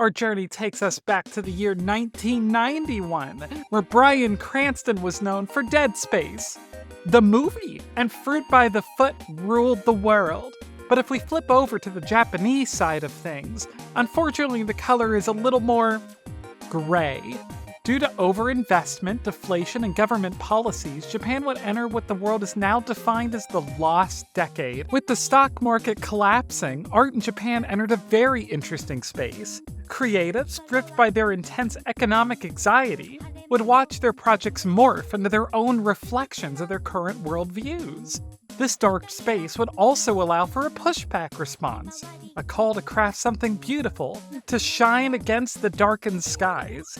Our journey takes us back to the year 1991, where Bryan Cranston was known for Dead Space, the movie, and Fruit by the Foot ruled the world. But if we flip over to the Japanese side of things, unfortunately the color is a little more gray. Due to overinvestment, deflation, and government policies, Japan would enter what the world is now defined as the lost decade. With the stock market collapsing, art in Japan entered a very interesting space. Creatives, gripped by their intense economic anxiety, would watch their projects morph into their own reflections of their current worldviews. This dark space would also allow for a pushback response, a call to craft something beautiful, to shine against the darkened skies.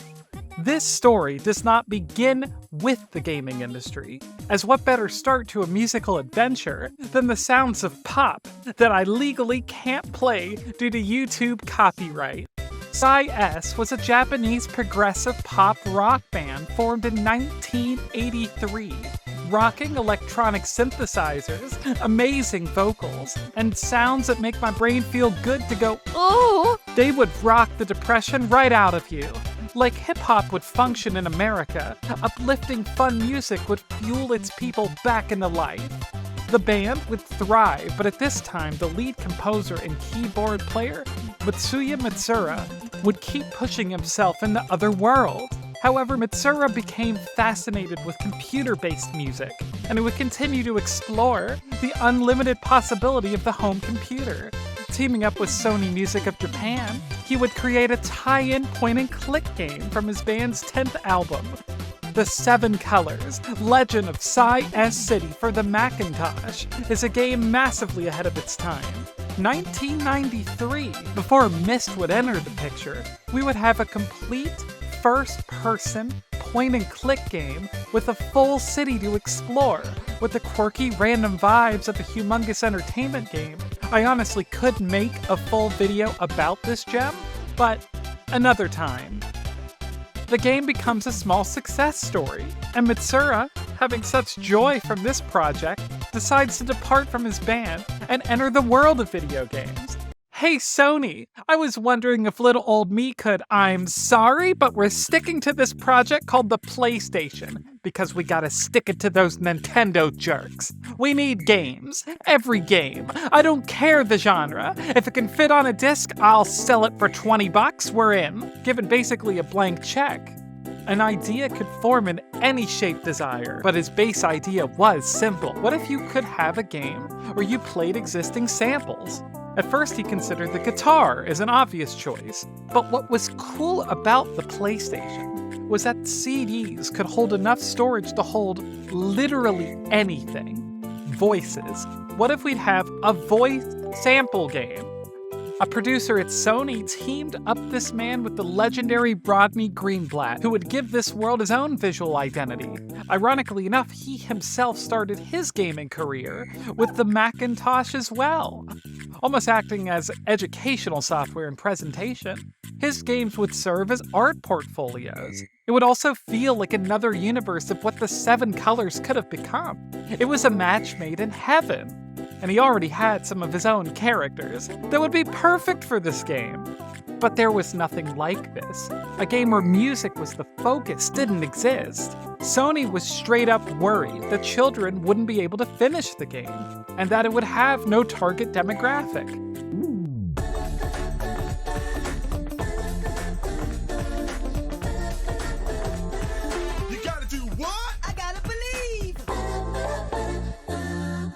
This story does not begin with the gaming industry, as what better start to a musical adventure than the sounds of pop that I legally can't play due to YouTube copyright. Psy was a Japanese progressive pop rock band formed in 1983. Rocking electronic synthesizers, amazing vocals, and sounds that make my brain feel good to go, oh! They would rock the depression right out of you. Like hip-hop would function in America, uplifting fun music would fuel its people back into life. The band would thrive, but at this time, the lead composer and keyboard player, Mitsuya Mitsura, would keep pushing himself into other worlds. However, Mitsura became fascinated with computer-based music, and would continue to explore the unlimited possibility of the home computer. Teaming up with Sony Music of Japan, he would create a tie-in point-and-click game from his band's 10th album, The Seven Colors, Legend of Psy City for the Macintosh, is a game massively ahead of its time. 1993, before Myst would enter the picture, we would have a complete first-person point-and-click game with a full city to explore, with the quirky random vibes of a humongous entertainment game. I honestly could make a full video about this gem, but another time. The game becomes a small success story, and Mitsura, having such joy from this project, decides to depart from his band and enter the world of video games. Hey Sony, I was wondering if little old me could, I'm sorry, but we're sticking to this project called the PlayStation, because we gotta stick it to those Nintendo jerks. We need games. Every game. I don't care the genre. If it can fit on a disc, I'll sell it for $20, we're in. Given basically a blank check. An idea could form in any shape desired, but his base idea was simple. What if you could have a game where you played existing samples? At first he considered the guitar as an obvious choice, but what was cool about the PlayStation was that CDs could hold enough storage to hold literally anything. Voices. What if we'd have a voice sample game? A producer at Sony teamed up this man with the legendary Rodney Greenblatt, who would give this world his own visual identity. Ironically enough, he himself started his gaming career with the Macintosh as well. Almost acting as educational software and presentation, his games would serve as art portfolios. It would also feel like another universe of what the Seven Colors could have become. It was a match made in heaven. And he already had some of his own characters that would be perfect for this game. But there was nothing like this. A game where music was the focus didn't exist. Sony was straight up worried that children wouldn't be able to finish the game, and that it would have no target demographic.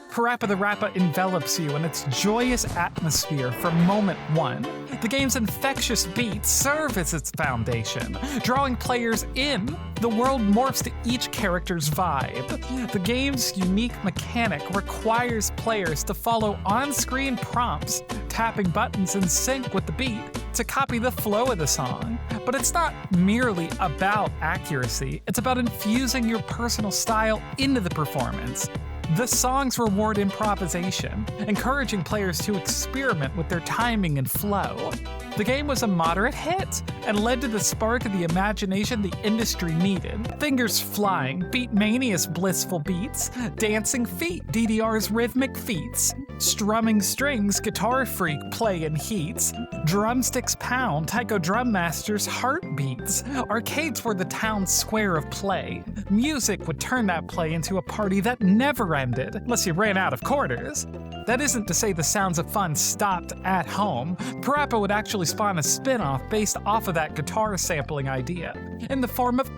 PaRappa the Rappa envelops you in its joyous atmosphere from moment one. The game's infectious beats serve as its foundation. Drawing players in, the world morphs to each character's vibe. The game's unique mechanic requires players to follow on-screen prompts, tapping buttons in sync with the beat to copy the flow of the song. But it's not merely about accuracy, it's about infusing your personal style into the performance. The songs reward improvisation, encouraging players to experiment with their timing and flow. The game was a moderate hit, and led to the spark of the imagination the industry needed. Fingers flying, Beatmania's blissful beats, dancing feet, DDR's rhythmic feats. Strumming strings, Guitar Freak play in heats. Drumsticks pound, Taiko Drum Master's heartbeats. Arcades were the town's square of play. Music would turn that play into a party that never ended, unless you ran out of quarters. That isn't to say the sounds of fun stopped at home. PaRappa would actually spawn a spin-off based off of that guitar sampling idea, in the form of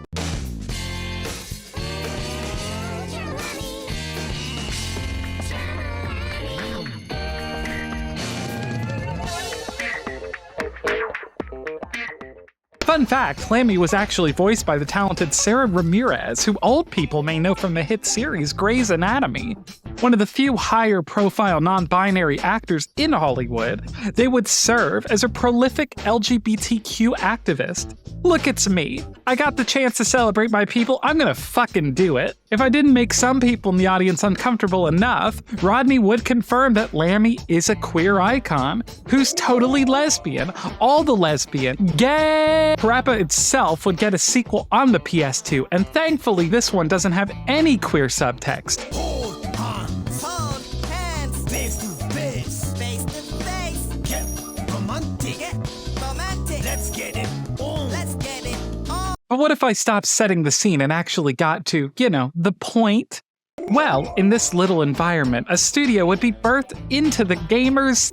Fun fact, Lammy was actually voiced by the talented Sarah Ramirez, who old people may know from the hit series Grey's Anatomy. One of the few higher-profile non-binary actors in Hollywood, they would serve as a prolific LGBTQ activist. Look, it's me. I got the chance to celebrate my people, I'm gonna fucking do it. If I didn't make some people in the audience uncomfortable enough, Rodney would confirm that Lammy is a queer icon who's totally lesbian, all the lesbian, gay. PaRappa itself would get a sequel on the PS2, and thankfully this one doesn't have any queer subtext. Hold hands. Hold hands. Face to face. Face to face. Get romantic. Get romantic. Let's get it on. Let's get it on. But what if I stopped setting the scene and actually got to, the point? Well, in this little environment, a studio would be birthed into the gamer's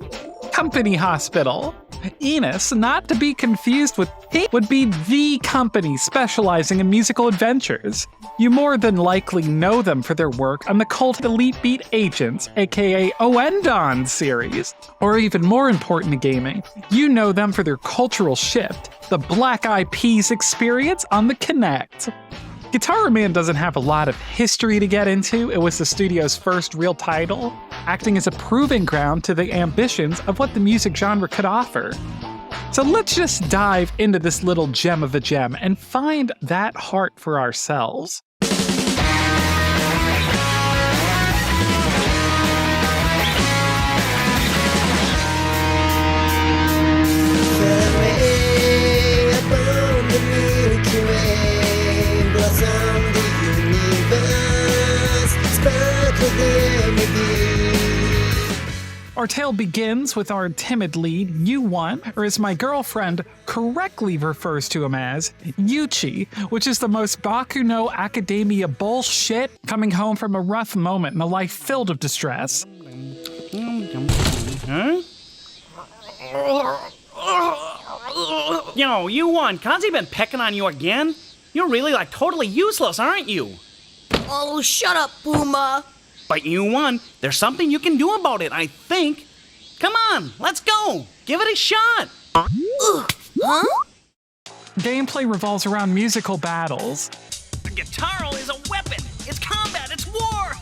company hospital. Enos, not to be confused with P, would be the company specializing in musical adventures. You more than likely know them for their work on the cult Elite Beat Agents, aka Oendon series. Or even more important to gaming, you know them for their cultural shift, the Black Eyed Peas experience on the Kinect. Gitaroo Man doesn't have a lot of history to get into. It was the studio's first real title, acting as a proving ground to the ambitions of what the music genre could offer. So let's just dive into this little gem of a gem and find that heart for ourselves. Our tale begins with our timid lead, U1, or as my girlfriend correctly refers to him as, Yuchi, which is the most Baku no Academia bullshit, coming home from a rough moment in a life filled of distress. Huh? Yo, U1, Kazi been pecking on you again? You're really totally useless, aren't you? Oh, shut up, Puma. But U1, there's something you can do about it, I think. Come on, let's go. Give it a shot. Huh? Gameplay revolves around musical battles. The guitar is a weapon. It's combat. It's war.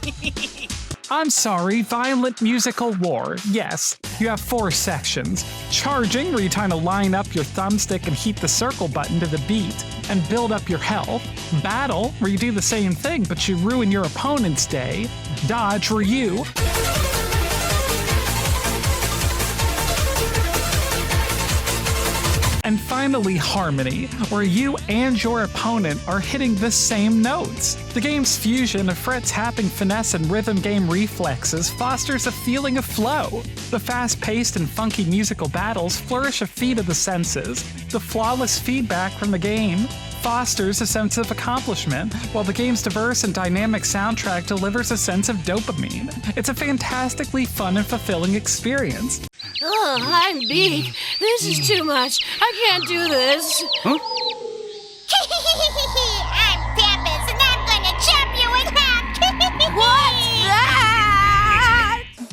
I'm sorry, violent musical war. Yes, you have 4 sections. Charging, where you kind of line up your thumbstick and heat the circle button to the beat and build up your health. Battle, where you do the same thing but you ruin your opponent's day. Dodge, where you and finally, harmony, where you and your opponent are hitting the same notes. The game's fusion of fret-tapping finesse and rhythm game reflexes fosters a feeling of flow. The fast-paced and funky musical battles flourish a feat of the senses. The flawless feedback from the game fosters a sense of accomplishment, while the game's diverse and dynamic soundtrack delivers a sense of dopamine. It's a fantastically fun and fulfilling experience. Oh, I'm big. This is too much. I can't do this. Huh? I'm Pampus, and I'm gonna chop you in half. What's that?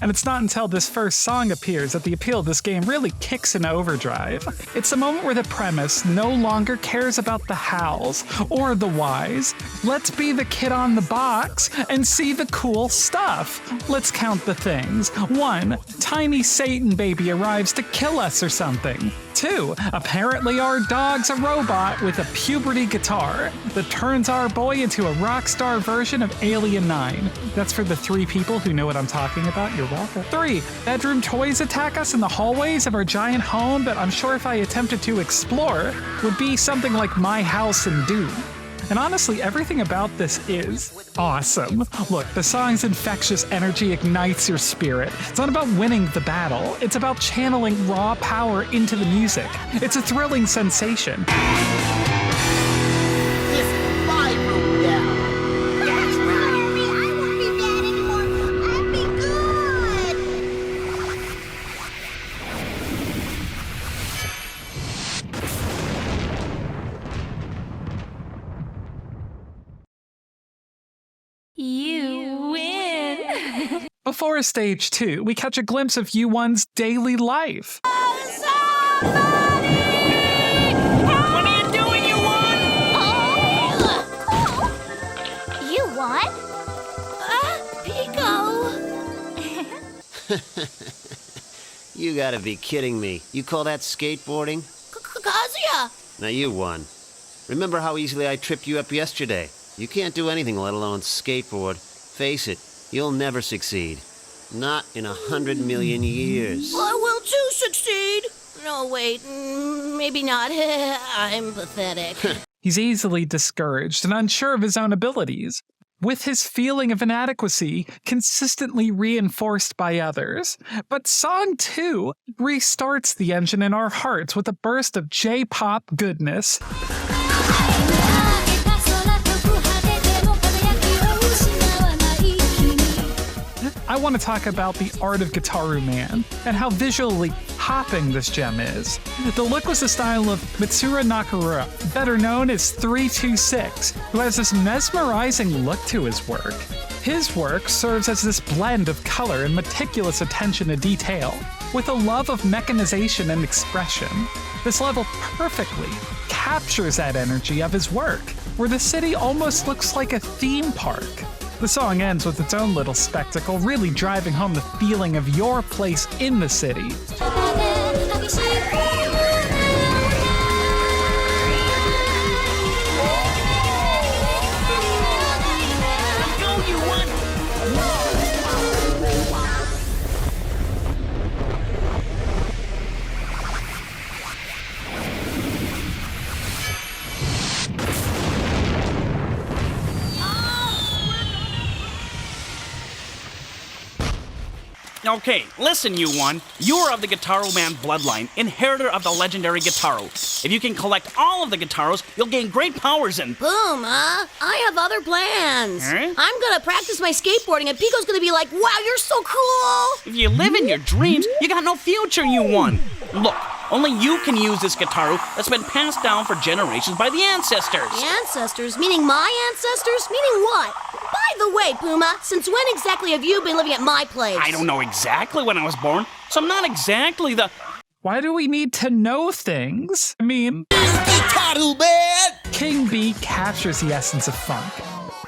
And it's not until this first song appears that the appeal of this game really kicks into overdrive. It's the moment where the premise no longer cares about the hows or the whys. Let's be the kid on the box and see the cool stuff. Let's count the things. 1, tiny Satan baby arrives to kill us or something. 2, apparently our dog's a robot with a puberty guitar that turns our boy into a rock star version of Alien 9. That's for the 3 people who know what I'm talking about. You're welcome. 3, bedroom toys attack us in the hallways of our giant home that I'm sure if I attempted to explore would be something like my house in Doom. And honestly, everything about this is awesome. Look, the song's infectious energy ignites your spirit. It's not about winning the battle, it's about channeling raw power into the music. It's a thrilling sensation. That's right, Herbie. I won't be bad anymore. I'll be good. You win. Before stage 2, we catch a glimpse of U1's daily life. What are you doing, you won? You won? Pico. You gotta be kidding me. You call that skateboarding? Kazuya. Now you won. Remember how easily I tripped you up yesterday? You can't do anything, let alone skateboard. Face it, you'll never succeed. Not in 100 million years. I will too succeed. No, wait, maybe not. I'm pathetic. He's easily discouraged and unsure of his own abilities, with his feeling of inadequacy consistently reinforced by others. But Song 2 restarts the engine in our hearts with a burst of J-pop goodness. I want to talk about the art of Gitaroo Man and how visually hopping this gem is. The look was the style of Mitsuru Nakamura, better known as 326, who has this mesmerizing look to his work. His work serves as this blend of color and meticulous attention to detail, with a love of mechanization and expression. This level perfectly captures that energy of his work, where the city almost looks like a theme park. The song ends with its own little spectacle, really driving home the feeling of your place in the city. Go, you won! Okay, listen, you one. You are of the Gitaroo Man bloodline, inheritor of the legendary Gitaroo. If you can collect all of the Gitaroos, you'll gain great powers and... Boom, I have other plans. Huh? I'm gonna practice my skateboarding and Pico's gonna be like, wow, you're so cool. If you live in your dreams, you got no future, you one. Look, only you can use this Gitaroo that's been passed down for generations by the ancestors. The ancestors? Meaning my ancestors? Meaning what? By the way, Puma, since when exactly have you been living at my place? I don't know exactly when I was born, so I'm not exactly the... Why do we need to know things? I mean, Gitaroo Man! King B captures the essence of funk.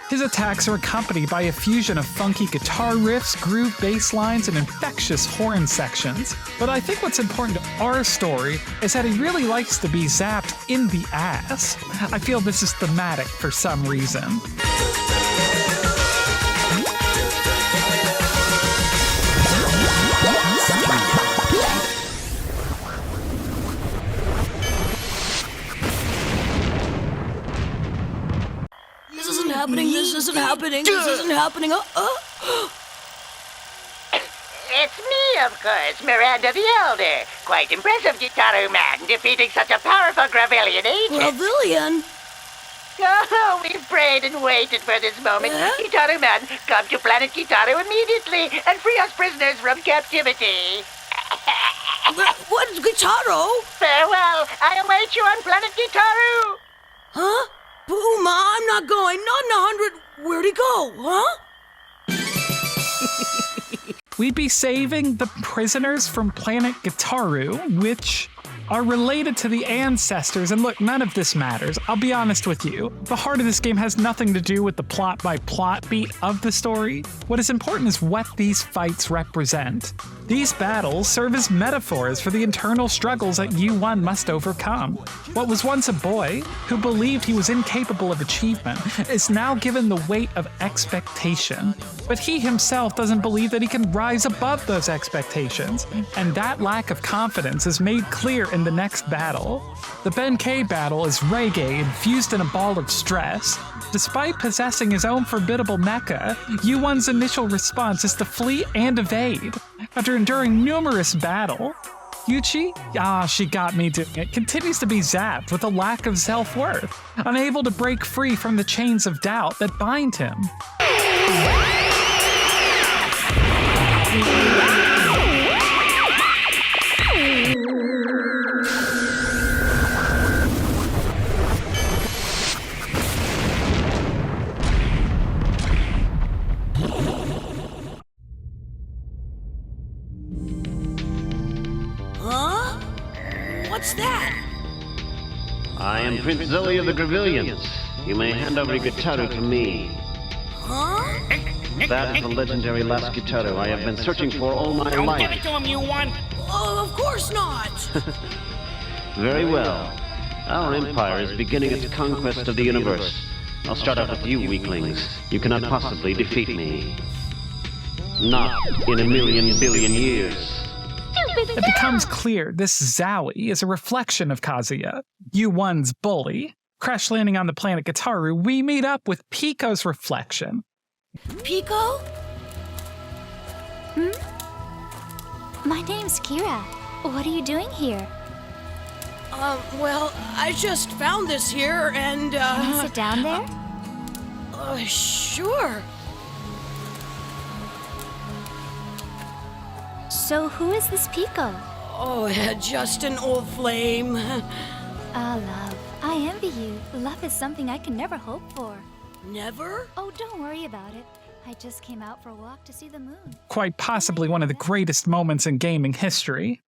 His attacks are accompanied by a fusion of funky guitar riffs, groove bass lines, and infectious horn sections. But I think what's important to our story is that he really likes to be zapped in the ass. I feel this is thematic for some reason. This isn't happening, this isn't happening, this isn't happening. It's me, of course, Miranda the Elder. Quite impressive, Gitaroo Man, defeating such a powerful Gravellian agent. Gravellian? Oh, we've prayed and waited for this moment. Huh? Gitaroo Man, come to Planet Gitaroo immediately and free us prisoners from captivity. What's Gitaroo? Farewell, I await you on Planet Gitaroo. Huh? Puma, I'm not going, not in 100. Where'd he go, huh? We'd be saving the prisoners from Planet Gitaroo, which are related to the ancestors, and look, none of this matters. I'll be honest with you. The heart of this game has nothing to do with the plot-by-plot beat of the story. What is important is what these fights represent. These battles serve as metaphors for the internal struggles that U1 must overcome. What was once a boy, who believed he was incapable of achievement, is now given the weight of expectation. But he himself doesn't believe that he can rise above those expectations, and that lack of confidence is made clear in in the next battle. The Benkei battle is reggae infused in a ball of stress. Despite possessing his own formidable mecha, Yu-One's initial response is to flee and evade. After enduring numerous battles, Yuchi, she got me doing it, continues to be zapped with a lack of self-worth, unable to break free from the chains of doubt that bind him. What's that? I am Prince Zoe of the Gravillions. You may hand over your Gitaroo to me. Huh? That is the legendary last Gitaroo I have been searching for all my Don't life. give it to him, you one. Oh, of course not. Very well. Our empire is beginning its conquest of the universe. I'll start out with you, weaklings. You cannot possibly defeat me. Not in a million billion years. It becomes clear this Zowie is a reflection of Kazuya, Yu-One's bully. Crash landing on the planet Gitaroo, we meet up with Pico's reflection. Pico? My name's Kira. What are you doing here? Well, I just found this here and, Can I sit down there? Sure. So who is this Pico? Oh, just an old flame. Love. I envy you. Love is something I can never hope for. Never? Oh, don't worry about it. I just came out for a walk to see the moon. Quite possibly one of the greatest moments in gaming history.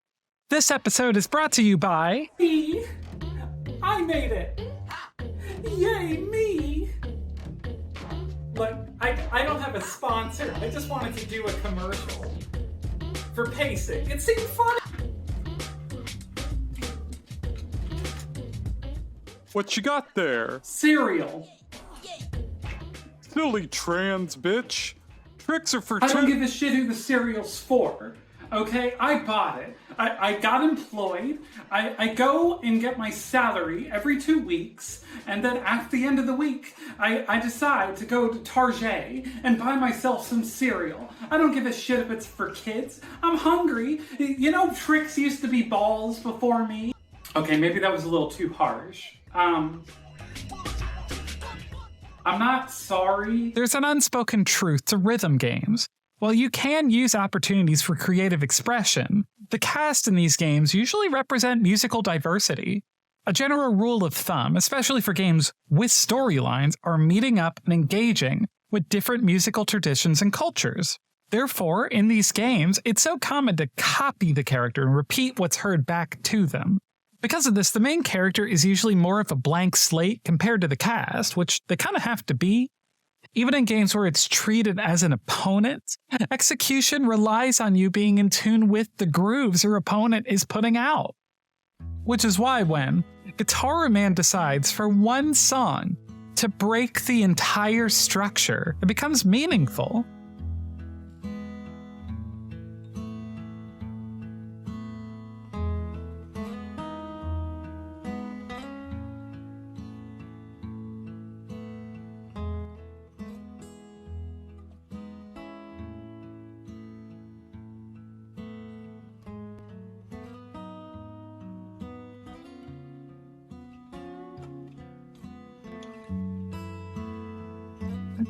This episode is brought to you by... Me! I made it! Yay, me! Look, I don't have a sponsor. I just wanted to do a commercial. For pacing. It seemed fun. What you got there? Cereal. Silly trans bitch. Tricks are for I don't give a shit who the cereal's for. Okay, I bought it. I got employed. I go and get my salary every 2 weeks, and then at the end of the week, I decide to go to Target and buy myself some cereal. I don't give a shit if it's for kids. I'm hungry. You know, Trix used to be balls before me. Okay, maybe that was a little too harsh. I'm not sorry. There's an unspoken truth to rhythm games. While you can use opportunities for creative expression, the cast in these games usually represent musical diversity. A general rule of thumb, especially for games with storylines, are meeting up and engaging with different musical traditions and cultures. Therefore, in these games, it's so common to copy the character and repeat what's heard back to them. Because of this, the main character is usually more of a blank slate compared to the cast, which they kind of have to be. Even in games where it's treated as an opponent, execution relies on you being in tune with the grooves your opponent is putting out. Which is why when Gitaroo Man decides for one song to break the entire structure, it becomes meaningful.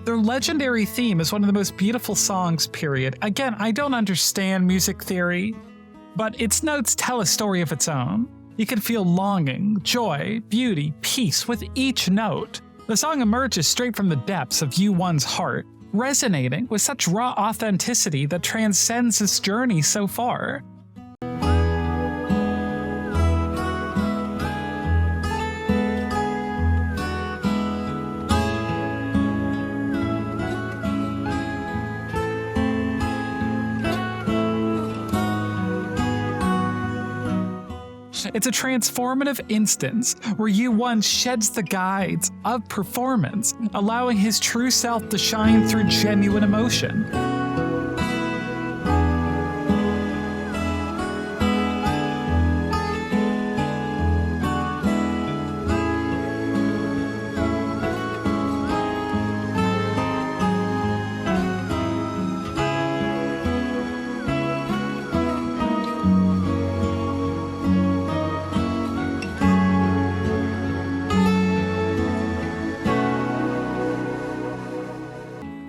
Their legendary theme is one of the most beautiful songs, period. Again, I don't understand music theory, but its notes tell a story of its own. You can feel longing, joy, beauty, peace with each note. The song emerges straight from the depths of Yu-One's heart, resonating with such raw authenticity that transcends his journey so far. It's a transformative instance where Yu-One sheds the guides of performance, allowing his true self to shine through genuine emotion.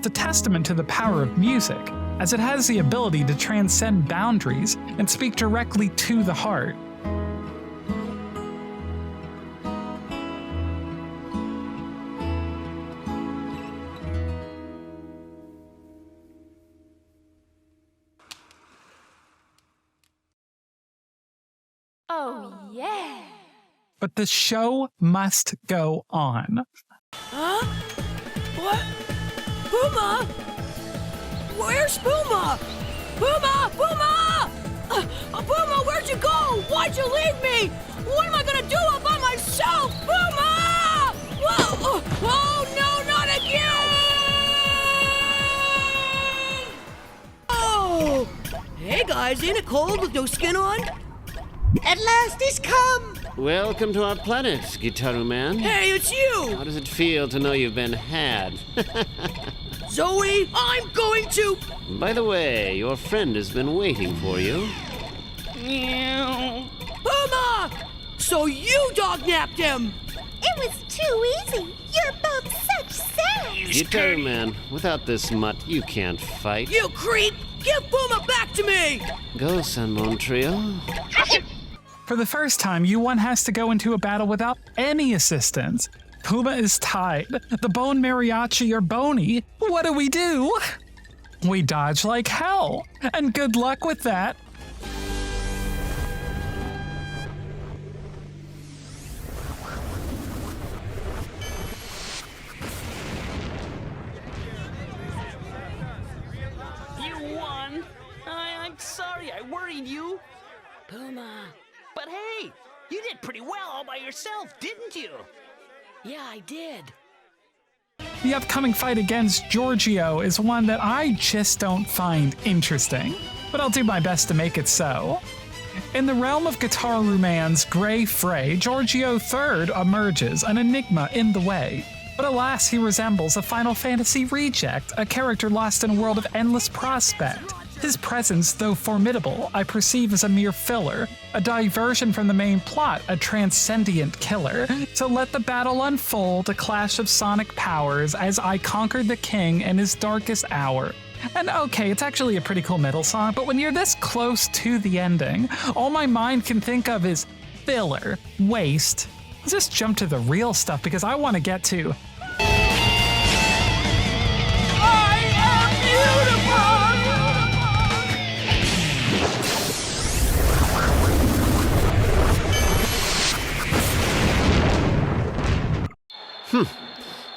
It's a testament to the power of music, as it has the ability to transcend boundaries and speak directly to the heart. Oh, yeah. But the show must go on. Huh? What? Puma? Where's Puma? Puma! Puma! Puma, where'd you go? Why'd you leave me? What am I gonna do all by myself? Puma! Whoa! Oh, no, not again! Oh! Hey, guys, ain't it cold with no skin on? At last he's come! Welcome to our planet, Gitaroo Man. Hey, it's you! How does it feel to know you've been had? Zoe, I'm going to... By the way, your friend has been waiting for you. Puma! So you dog-napped him! It was too easy. You're both such saps. Gitaroo Man, without this mutt, you can't fight. You creep! Give Puma back to me! Go, San Montreal. For the first time, U1 has to go into a battle without any assistance. Puma is tied. The Bone Mariachi are bony. What do? We dodge like hell. And good luck with that. You won. I'm sorry I worried you. Puma. But hey, you did pretty well all by yourself, didn't you? Yeah, I did. The upcoming fight against Giorgio is one that I just don't find interesting, but I'll do my best to make it so. In the realm of Gitaroo Man's gray fray, Giorgio III emerges, an enigma in the way. But alas, he resembles a Final Fantasy reject, a character lost in a world of endless prospect. His presence, though formidable, I perceive as a mere filler, a diversion from the main plot, a transcendent killer. So let the battle unfold, a clash of sonic powers as I conquered the king in his darkest hour. And okay, it's actually a pretty cool metal song, but when you're this close to the ending, all my mind can think of is filler, waste. Let's just jump to the real stuff because I want to get to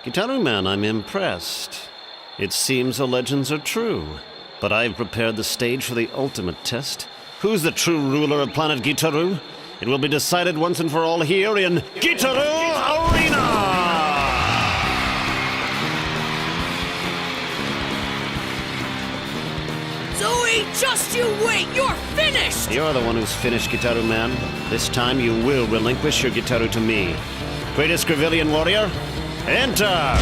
Gitaroo Man, I'm impressed. It seems the legends are true. But I've prepared the stage for the ultimate test. Who's the true ruler of planet Gitaroo? It will be decided once and for all here in Gitaroo Arena! Zoe, just you wait! You're finished! You're the one who's finished, Gitaroo Man. This time you will relinquish your Gitaroo to me. Greatest Gravillian warrior, enter!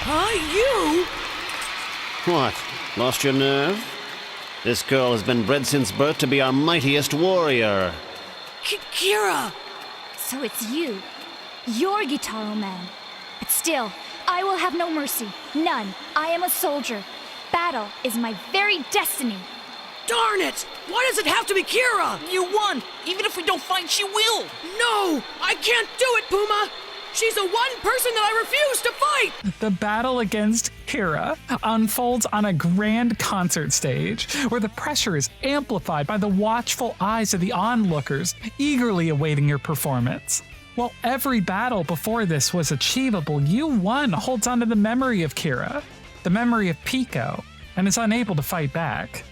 Huh? You? What? Lost your nerve? This girl has been bred since birth to be our mightiest warrior. Kira! So it's you. You're Gitaroo Man. But still, I will have no mercy. None. I am a soldier. Battle is my very destiny. Darn it! Why does it have to be Kira? You won! Even if we don't fight, she will! No! I can't do it, Puma! She's the one person that I refuse to fight! the battle against Kira unfolds on a grand concert stage where the pressure is amplified by the watchful eyes of the onlookers eagerly awaiting your performance. While every battle before this was achievable, U1 holds onto the memory of Kira, the memory of Pico, and is unable to fight back.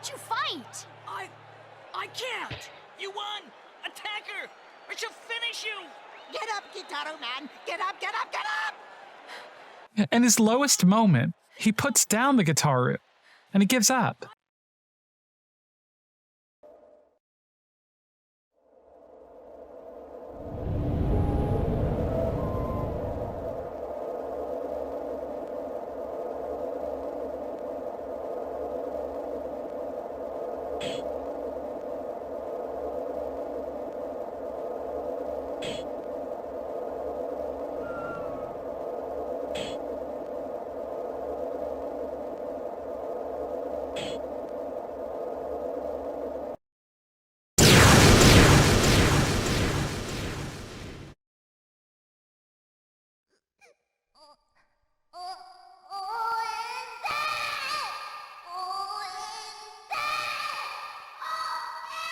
don't you fight? I can't! You won! Attack her! Or she'll finish you! Get up, Gitaroo Man! Get up, get up, get up! In his lowest moment, he puts down the Gitaroo and he gives up.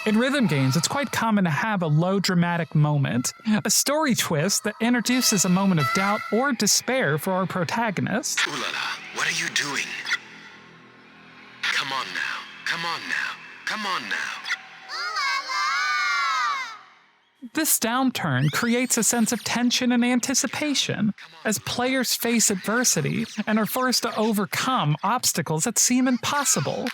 In rhythm games, it's quite common to have a low dramatic moment, a story twist that introduces a moment of doubt or despair for our protagonist. Ooh la la, what are you doing? Come on now, come on now, come on now. This downturn creates a sense of tension and anticipation as players face adversity and are forced to overcome obstacles that seem impossible.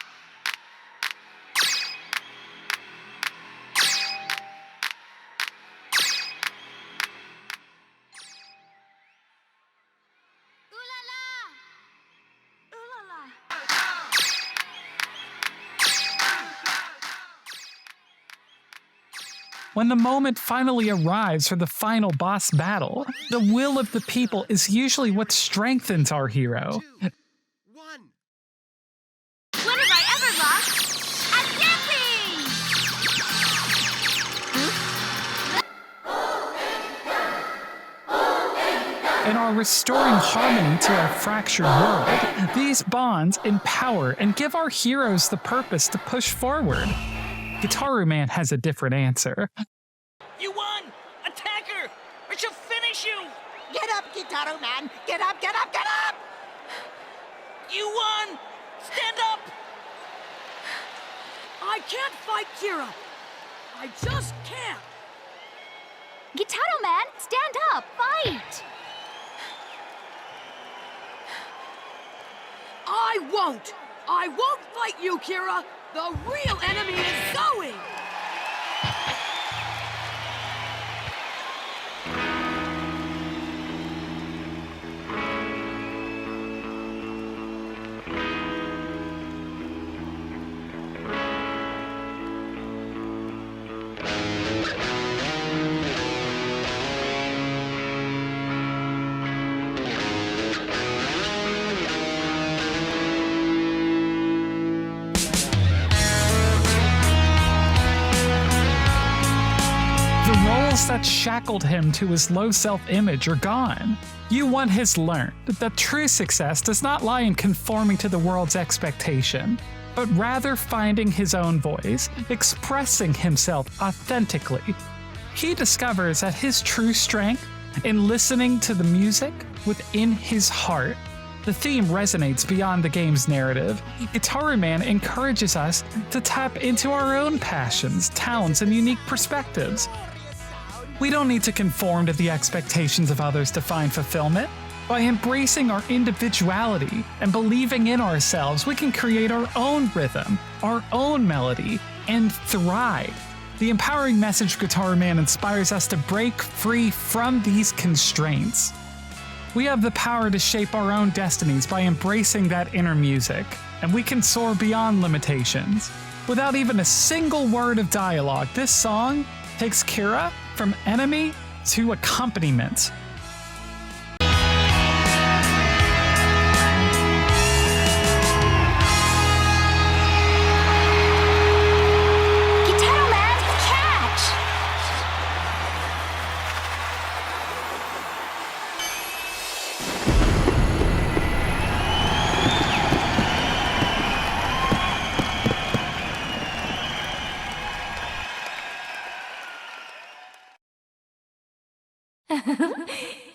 When the moment finally arrives for the final boss battle, the will of the people is usually what strengthens our hero. 2, 1. When have I ever lost? At dancing! In our restoring harmony to our fractured world, these bonds empower and give our heroes the purpose to push forward. Gitaroo Man has a different answer. You won! Attack her! Or she'll finish you! Get up, Gitaroo Man! Get up, get up, get up! You won! Stand up! I can't fight Kira! I just can't! Gitaroo Man, stand up, fight! I won't! I won't fight you, Kira! The real enemy is Zoe! That shackled him to his low self-image are gone. U1 has learned that true success does not lie in conforming to the world's expectation, but rather finding his own voice, expressing himself authentically. He discovers that his true strength in listening to the music within his heart. The theme resonates beyond the game's narrative. Gitaroo Man encourages us to tap into our own passions, talents, and unique perspectives. We don't need to conform to the expectations of others to find fulfillment. By embracing our individuality and believing in ourselves, we can create our own rhythm, our own melody, and thrive. The empowering message of Gitaroo Man inspires us to break free from these constraints. We have the power to shape our own destinies by embracing that inner music, and we can soar beyond limitations. Without even a single word of dialogue, this song takes Kira from enemy to accompaniment. Gitaroo Man, catch!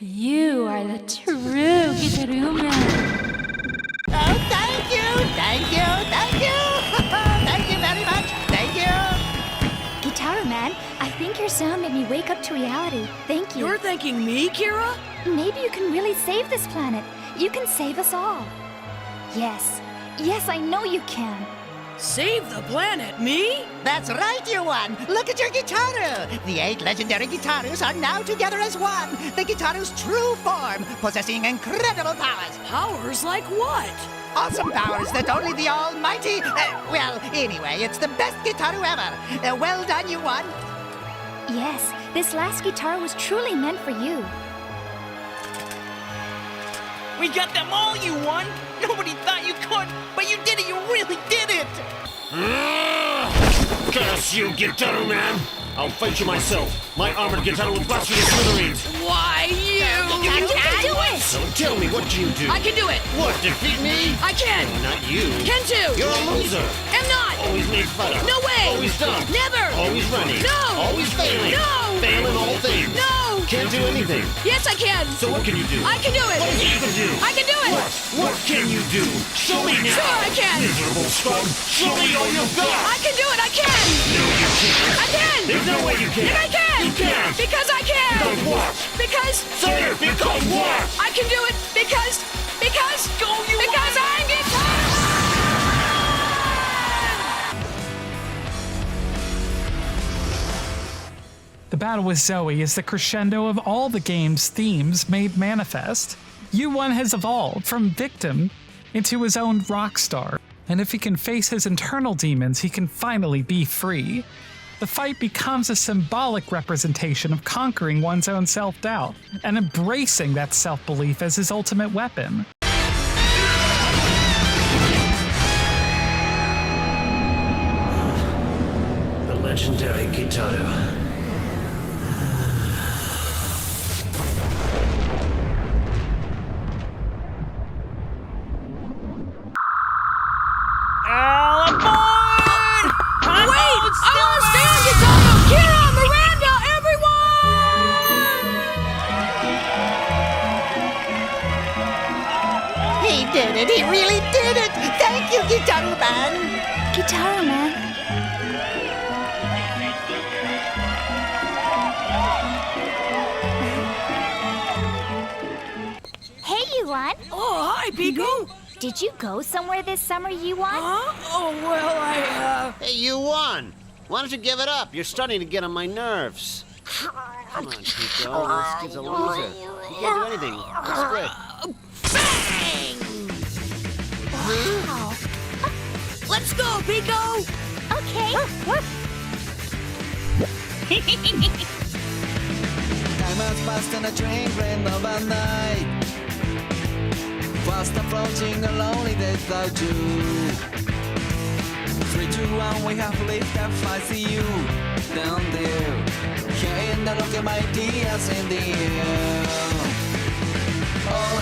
You are the true Gitaroo Man. Oh, thank you, thank you, thank you! Thank think your sound made me wake up to reality. Thank you. You're thanking me, Kira? Maybe you can really save this planet. You can save us all. Yes. Yes, I know you can. Save the planet? Me? That's right, you one. Look at your Gitaroo. The 8 legendary Gitaroos are now together as one. The Gitaroo's true form, possessing incredible powers. Powers like what? Awesome powers that only the almighty... well, anyway, it's the best Gitaroo ever. Well done, you one. Yes, this last guitar was truly meant for you. We got them all, you won! Nobody thought you could, but you did it! You really did it! Curse you, Gitaroo Man! I'll fight you myself. My armored Gitaroo will blast you to smithereens. Why, you can do it! So tell me, what can you do? I can do it! What, defeat me? I can! No, not you. Can too! You're a loser! Am not! Always made fun of. No way! Always dumb. Never! Always running. No! Always failing. No! Fail in all things. No! Can't do anything. Yes, I can! So what can you do? I can do it! What is it you can do? I can do it! What can you do? Show me now! Sure, I can! Miserable scum! Show me all you've got! I can do it! I can! No, you can't! I can! There's no way you can! And I can! You can't! Because I can! Because what? Because... Say it! Because what? I can do it because... Go, you because I'm Gitaroo! The battle with Zoe is the crescendo of all the game's themes made manifest. U1 has evolved from victim into his own rock star, and if he can face his internal demons, he can finally be free. The fight becomes a symbolic representation of conquering one's own self-doubt and embracing that self-belief as his ultimate weapon. The legendary Gitaroo. Wait! I want to stay on Gitaroo! Kira, Miranda, everyone! He did it. He really did it. Thank you, Gitaroo Man. Gitaroo Man. Hey, you won. Oh, hi, Pico. Did you go somewhere this summer, you won? Huh? Oh, well, Hey, you won! Why don't you give it up? You're starting to get on my nerves. Come on, Pico. This kid's a loser. He can't do anything. Just quit. Wow. Let's go, Pico. Okay. Time has passed and a train ran overnight. Fast approaching a lonely without you. 3, 2, 1, we have lived and I see you down there. Carrying the look of my tears in the air. All